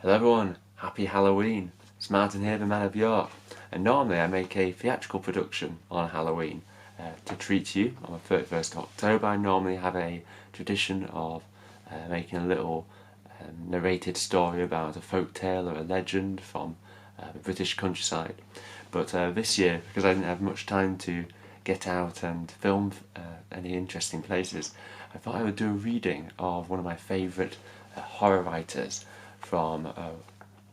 Hello everyone, happy Halloween. It's Martin here, the Man of Yorke, and normally I make a theatrical production on Halloween to treat you on the 31st of October. I normally have a tradition of making a little narrated story about a folk tale or a legend from the British countryside. But this year, because I didn't have much time to get out and film any interesting places, I thought I would do a reading of one of my favourite horror writers from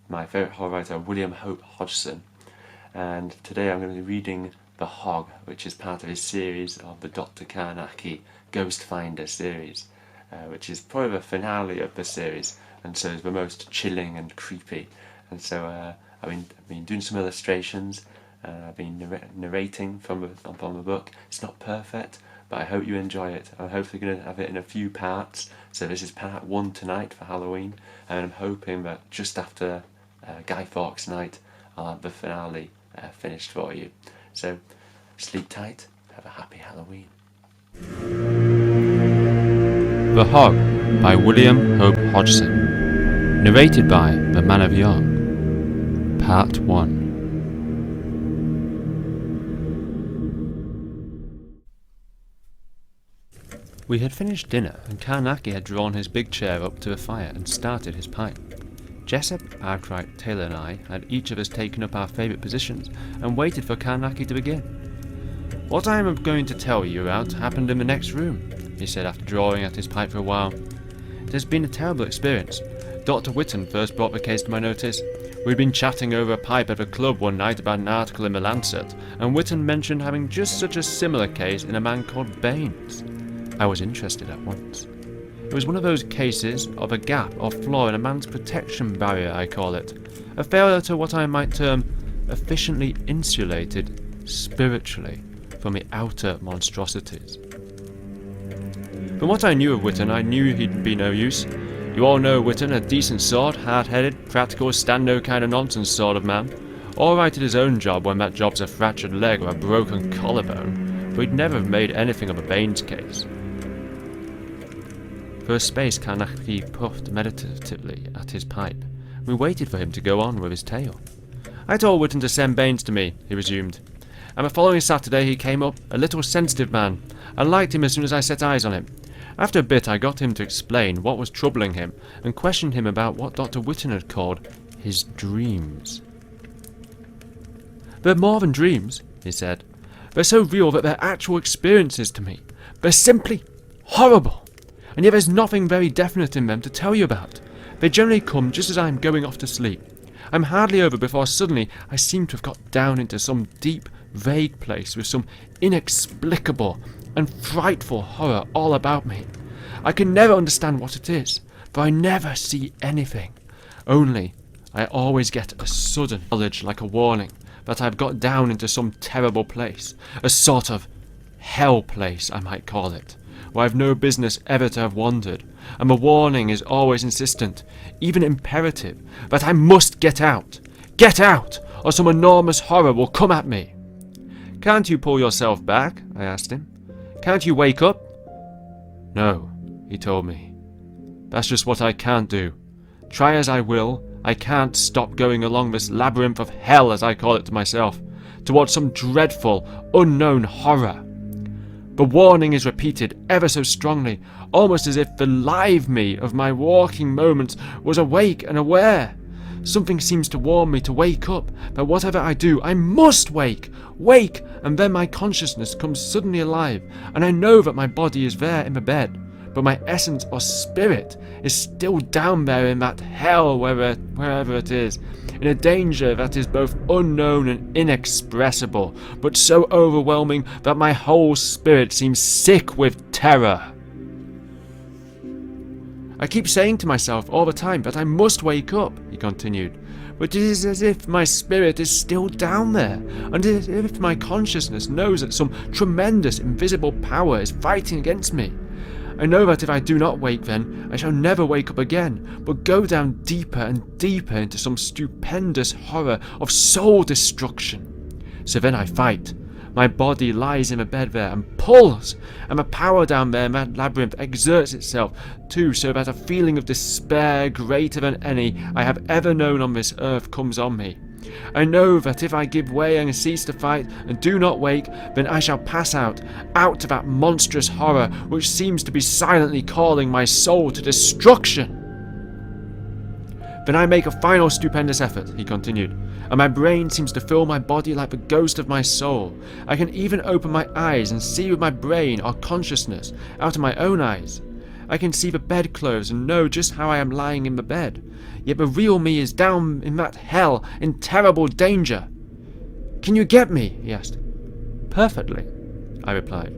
my favourite horror writer, William Hope Hodgeson. And today I'm going to be reading The Hog, which is part of his series of the Dr Carnaki Ghost Finder series, which is probably the finale of the series, and so is the most chilling and creepy. And so I've been doing some illustrations, I've been narrating from the book. It's not perfect, but I hope you enjoy it. I'm hopefully going to have it in a few parts. So this is part 1 tonight for Halloween, and I'm hoping that just after Guy Fawkes night I'll have the finale finished for you. So sleep tight, have a happy Halloween. The Hog by William Hope Hodgeson. Narrated by the Man of Yorke. Part 1. We had finished dinner, and Carnaki had drawn his big chair up to the fire and started his pipe. Jessup, Arkwright, Taylor and I had each of us taken up our favourite positions and waited for Carnaki to begin. "What I am going to tell you about happened in the next room," he said after drawing at his pipe for a while. "It has been a terrible experience. Dr. Whitton first brought the case to my notice. We'd been chatting over a pipe at a club one night about an article in the Lancet, and Whitton mentioned having just such a similar case in a man called Baines. I was interested at once. It was one of those cases of a gap or flaw in a man's protection barrier, I call it. A failure to what I might term efficiently insulated, spiritually, from the outer monstrosities. From what I knew of Whitton, I knew he'd be no use. You all know Whitton, a decent sort, hard-headed, practical, stand-no kind of nonsense sort of man. All right at his own job when that job's a fractured leg or a broken collarbone, but he'd never have made anything of a Baines case." For a space, Carnaki puffed meditatively at his pipe. We waited for him to go on with his tale. "I told Whitton to send Baines to me," he resumed. "And the following Saturday he came up, a little sensitive man. I liked him as soon as I set eyes on him. After a bit I got him to explain what was troubling him, and questioned him about what Dr. Whitton had called his dreams. They're more than dreams," he said. "They're so real that they're actual experiences to me. They're simply horrible. And yet there's nothing very definite in them to tell you about. They generally come just as I'm going off to sleep. I'm hardly over before suddenly I seem to have got down into some deep, vague place with some inexplicable and frightful horror all about me. I can never understand what it is, for I never see anything. Only, I always get a sudden knowledge like a warning that I've got down into some terrible place, a sort of hell place I might call it, where I've no business ever to have wandered, and the warning is always insistent, even imperative, that I must get out, or some enormous horror will come at me." "Can't you pull yourself back?" I asked him. "Can't you wake up?" "No," he told me. "That's just what I can't do. Try as I will, I can't stop going along this labyrinth of hell, as I call it to myself, towards some dreadful, unknown horror. The warning is repeated ever so strongly, almost as if the live me of my walking moments was awake and aware. Something seems to warn me to wake up, that whatever I do, I must wake, and then my consciousness comes suddenly alive, and I know that my body is there in the bed, but my essence or spirit is still down there in that hell, wherever it is, in a danger that is both unknown and inexpressible, but so overwhelming that my whole spirit seems sick with terror. I keep saying to myself all the time that I must wake up," he continued, "but it is as if my spirit is still down there, and as if my consciousness knows that some tremendous invisible power is fighting against me. I know that if I do not wake then, I shall never wake up again, but go down deeper and deeper into some stupendous horror of soul destruction. So then I fight, My body lies in the bed there and pulls, and the power down there in that labyrinth exerts itself too, so that a feeling of despair greater than any I have ever known on this earth comes on me. I know that if I give way and cease to fight and do not wake, then I shall pass out to that monstrous horror which seems to be silently calling my soul to destruction. Then I make a final stupendous effort, he continued, and my brain seems to fill my body like the ghost of my soul. I can even open my eyes and see with my brain or consciousness out of my own eyes. I can see the bedclothes and know just how I am lying in the bed. Yet the real me is down in that hell, in terrible danger. Can you get me? He asked. Perfectly, I replied.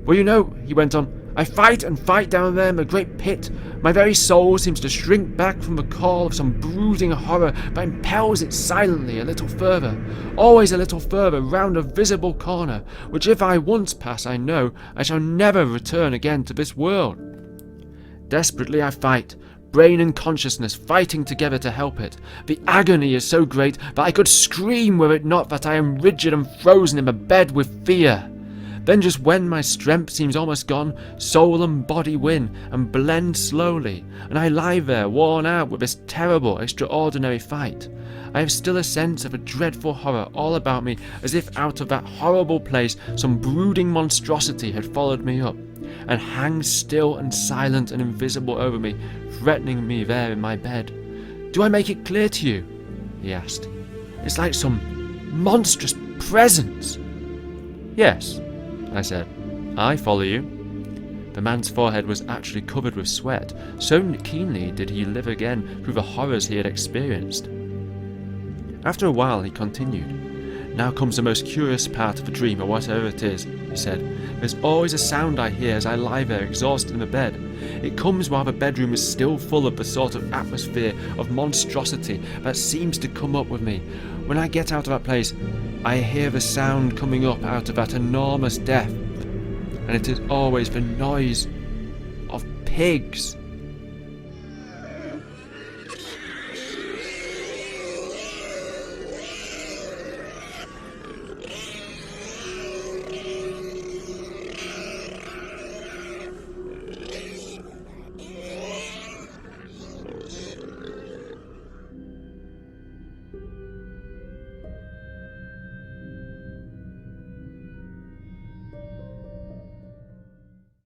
Well, you know, he went on, I fight and fight down there in the great pit. My very soul seems to shrink back from the call of some brooding horror that impels it silently a little further, always a little further round a visible corner, which if I once pass, I know I shall never return again to this world. Desperately I fight, brain and consciousness fighting together to help it. The agony is so great that I could scream were it not that I am rigid and frozen in the bed with fear. Then just when my strength seems almost gone, soul and body win and blend slowly, and I lie there worn out with this terrible, extraordinary fight. I have still a sense of a dreadful horror all about me, as if out of that horrible place some brooding monstrosity had followed me up, and hangs still and silent and invisible over me, threatening me there in my bed. Do I make it clear to you? He asked. It's like some monstrous presence. Yes, I said. I follow you. The man's forehead was actually covered with sweat, so keenly did he live again through the horrors he had experienced. After a while he continued. Now comes the most curious part of the dream, or whatever it is, he said. There's always a sound I hear as I lie there exhausted in the bed. It comes while the bedroom is still full of the sort of atmosphere of monstrosity that seems to come up with me. When I get out of that place, I hear the sound coming up out of that enormous depth, and it is always the noise of pigs.